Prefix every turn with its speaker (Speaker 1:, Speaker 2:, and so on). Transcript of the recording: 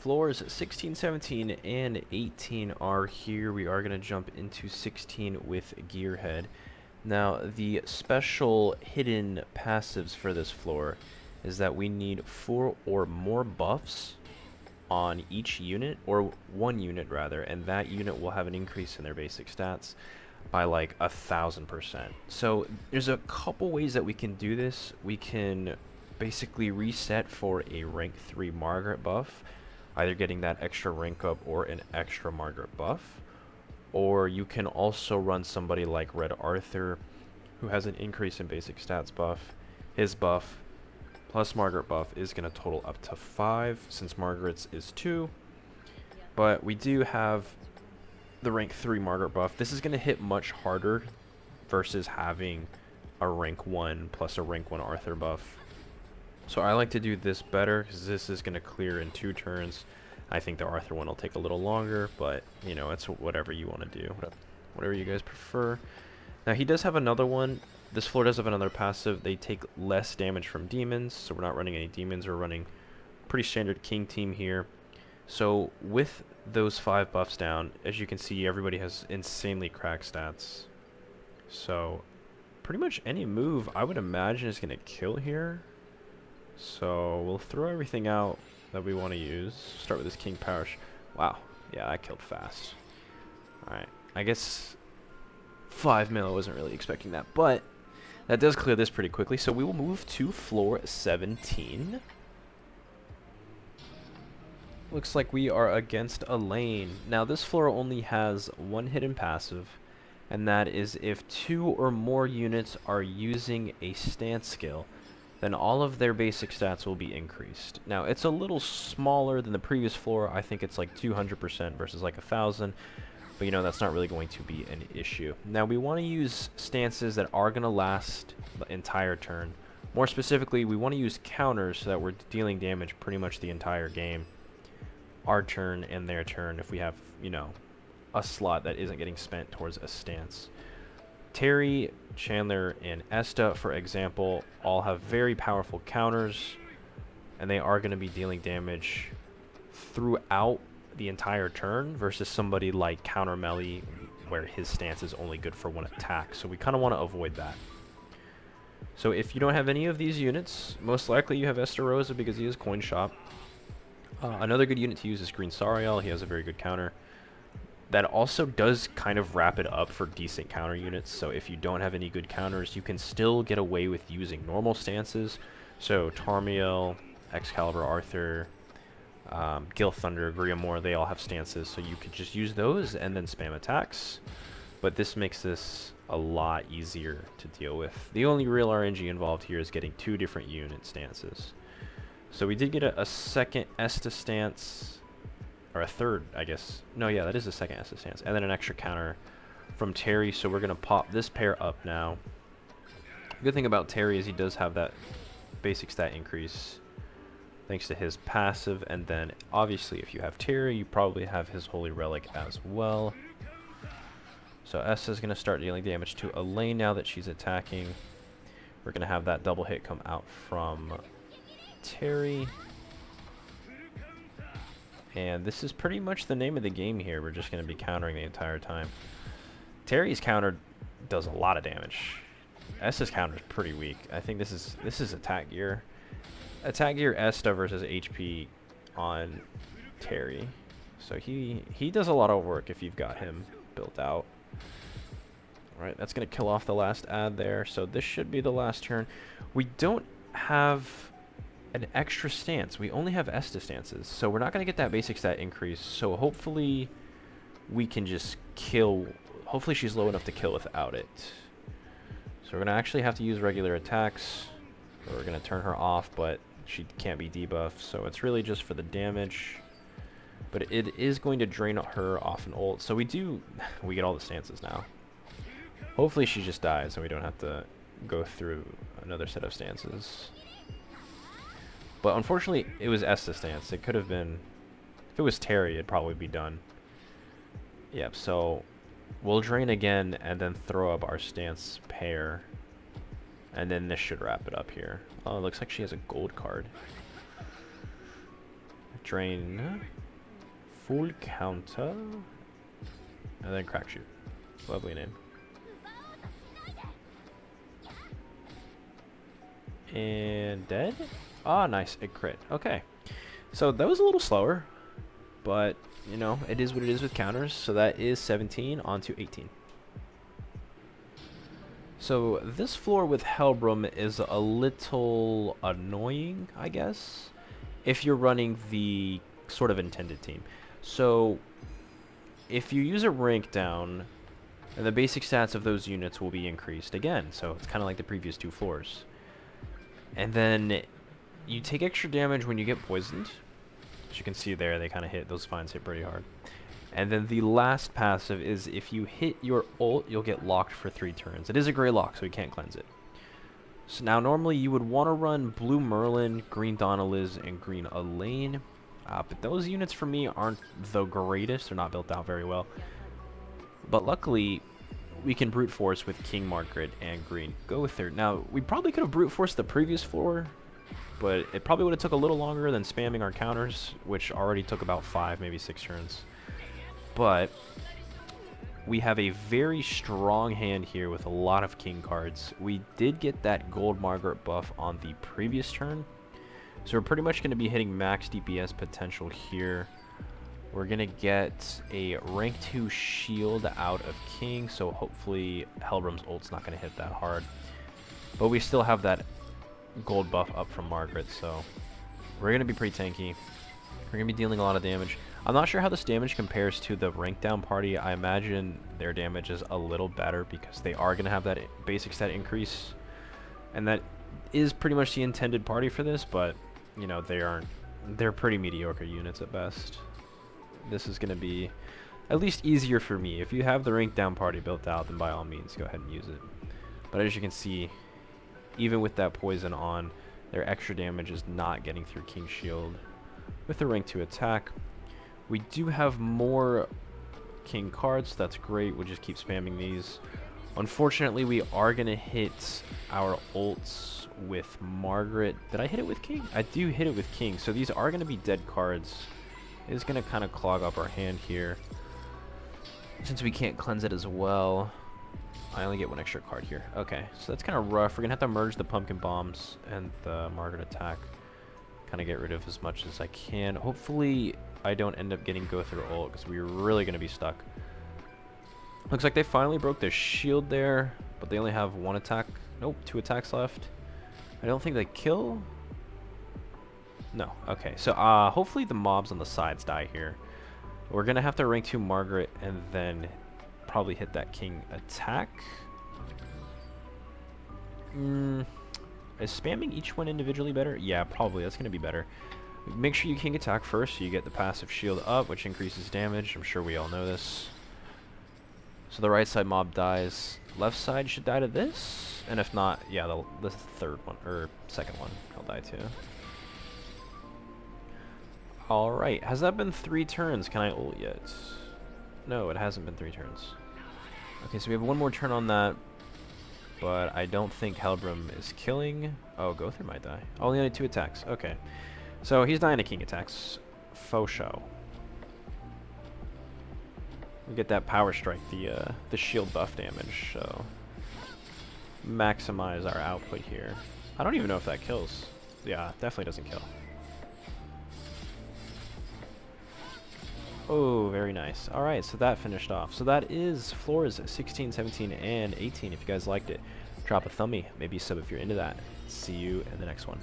Speaker 1: Floors 16, 17, and 18 are here. We are going to jump into 16 with Gearhead. Now, the special hidden passives for this floor is that we need 4 or more buffs on each unit, or 1 unit rather, and that unit will have an increase in their basic stats by like 1,000%. So there's a couple ways that we can do this. We can basically reset for a rank 3 Margaret buff, either getting that extra rank up or an extra Margaret buff. Or you can also run somebody like Red Arthur, who has an increase in basic stats buff. His buff plus Margaret buff is going to total up to 5, since Margaret's is 2. But we do have the rank 3 Margaret buff. This is going to hit much harder versus having a rank 1 plus a rank 1 Arthur buff. So I like to do this better, because this is going to clear in 2 turns. I think the Arthur one will take a little longer, but, you know, it's whatever you want to do. Whatever you guys prefer. Now, he does have another one. This floor does have another passive. They take less damage from demons, so we're not running any demons. We're running pretty standard king team here. So with those 5 buffs down, as you can see, everybody has insanely cracked stats. So pretty much any move I would imagine is going to kill here. So we'll throw everything out that we want to use. Start with this King Parish. Wow. Yeah, that killed fast. Alright. I guess 5 mil, I wasn't really expecting that. But that does clear this pretty quickly. So we will move to floor 17. Looks like we are against Elaine. Now this floor only has 1 hidden passive. And that is if 2 or more units are using a stance skill, then all of their basic stats will be increased. Now, it's a little smaller than the previous floor. I think it's like 200% versus like 1,000. But, you know, that's not really going to be an issue. Now, we want to use stances that are going to last the entire turn. More specifically, we want to use counters so that we're dealing damage pretty much the entire game. Our turn and their turn, if we have, you know, a slot that isn't getting spent towards a stance. Terry, Chandler, and Esta, for example, all have very powerful counters, and they are going to be dealing damage throughout the entire turn versus somebody like Counter Melee, where his stance is only good for 1 attack. So we kind of want to avoid that. So if you don't have any of these units, most likely you have Esta Rosa because he is Coin Shop. Another good unit to use is Green Sariel. He has a very good counter. That also does kind of wrap it up for decent counter units. So if you don't have any good counters, you can still get away with using normal stances. So Tarmiel, Excalibur, Arthur, Gil Thunder, Griamore, they all have stances. So you could just use those and then spam attacks. But this makes this a lot easier to deal with. The only real RNG involved here is getting 2 different unit stances. So we did get a second Esta stance. Or a third, I guess. No, yeah, that is the second Esta stance. And then an extra counter from Terry. So we're going to pop this pair up now. Good thing about Terry is he does have that basic stat increase thanks to his passive. And then, obviously, if you have Terry, you probably have his Holy Relic as well. So Esta's going to start dealing damage to Elaine now that she's attacking. We're going to have that double hit come out from Terry. And this is pretty much the name of the game here. We're just going to be countering the entire time. Terry's counter does a lot of damage. Esta's counter is pretty weak. I think this is attack gear. Attack gear Esta versus HP on Terry. So he does a lot of work if you've got him built out. Alright, that's going to kill off the last ad there. So this should be the last turn. We don't have an extra stance. We only have Esta stances, so we're not going to get that basic stat increase. So hopefully we can just kill. Hopefully she's low enough to kill without it. So we're going to actually have to use regular attacks. Or we're going to turn her off, but she can't be debuffed. So it's really just for the damage. But it is going to drain her off an ult. So we get all the stances now. Hopefully she just dies and we don't have to go through another set of stances. But unfortunately, it was Esta stance. It could have been... If it was Terry, it'd probably be done. Yep, so we'll drain again and then throw up our stance pair. And then this should wrap it up here. Oh, it looks like she has a gold card. Drain. Full counter. And then crack shoot. Lovely name. And dead? Ah, nice. It crit. Okay. So that was a little slower. But, you know, it is what it is with counters. So that is 17 onto 18. So this floor with Helbram is a little annoying, I guess, if you're running the sort of intended team. So if you use a rank down, and the basic stats of those units will be increased again. So it's kind of like the previous two floors. And then you take extra damage when you get poisoned. As you can see there, they kind of hit, those vines hit pretty hard. And then the last passive is if you hit your ult, you'll get locked for 3 turns. It is a gray lock, so you can't cleanse it. So now normally you would want to run blue Merlin, green Donaliz, and green Elaine. But those units for me aren't the greatest. They're not built out very well. But luckily, we can brute force with King Margaret and green Gother. Now, we probably could have brute forced the previous floor, but it probably would have took a little longer than spamming our counters, which already took about 5, maybe 6 turns. But we have a very strong hand here with a lot of king cards. We did get that gold Margaret buff on the previous turn, so we're pretty much going to be hitting max DPS potential here. We're going to get a rank 2 shield out of king, so hopefully Helbram's ult's not going to hit that hard. But we still have that gold buff up from Margaret, so we're going to be pretty tanky. We're going to be dealing a lot of damage. I'm not sure how this damage compares to the rank down party. I imagine their damage is a little better because they are going to have that basic stat increase. And that is pretty much the intended party for this, but, you know, they're pretty mediocre units at best. This is going to be at least easier for me. If you have the rank down party built out, then by all means, go ahead and use it. But as you can see, even with that poison on, their extra damage is not getting through King Shield. With the rank 2 attack, we do have more king cards, so that's great. We'll just keep spamming these. Unfortunately, we are going to hit our ults with Margaret. Did I hit it with king? I do hit it with king, so these are going to be dead cards. It is going to kind of clog up our hand here. Since we can't cleanse it as well, I only get 1 extra card here. Okay, so that's kind of rough. We're going to have to merge the pumpkin bombs and the Margaret attack. Kind of get rid of as much as I can. Hopefully I don't end up getting go through ult because we're really going to be stuck. Looks like they finally broke their shield there, but they only have 1 attack. Nope, 2 attacks left. I don't think they kill. No. Okay, so hopefully the mobs on the sides die here. We're going to have to rank 2 Margaret and then probably hit that king attack. Is spamming each one individually better? Yeah, probably. That's going to be better. Make sure you king attack first so you get the passive shield up, which increases damage. I'm sure we all know this. So the right side mob dies. Left side should die to this. And if not, yeah, the third one, or second one, I'll die too. Alright, has that been 3 turns? Can I ult yet? No, it hasn't been 3 turns. Okay, so we have 1 more turn on that. But I don't think Helbram is killing. Oh, Gother might die. Oh, only 2 attacks. Okay. So he's dying to king attacks. Faux show. We get that power strike, the shield buff damage, so maximize our output here. I don't even know if that kills. Yeah, definitely doesn't kill. Oh, very nice. Alright, so that finished off. So that is floors 16, 17, and 18. If you guys liked it, drop a thumbie. Maybe sub if you're into that. See you in the next one.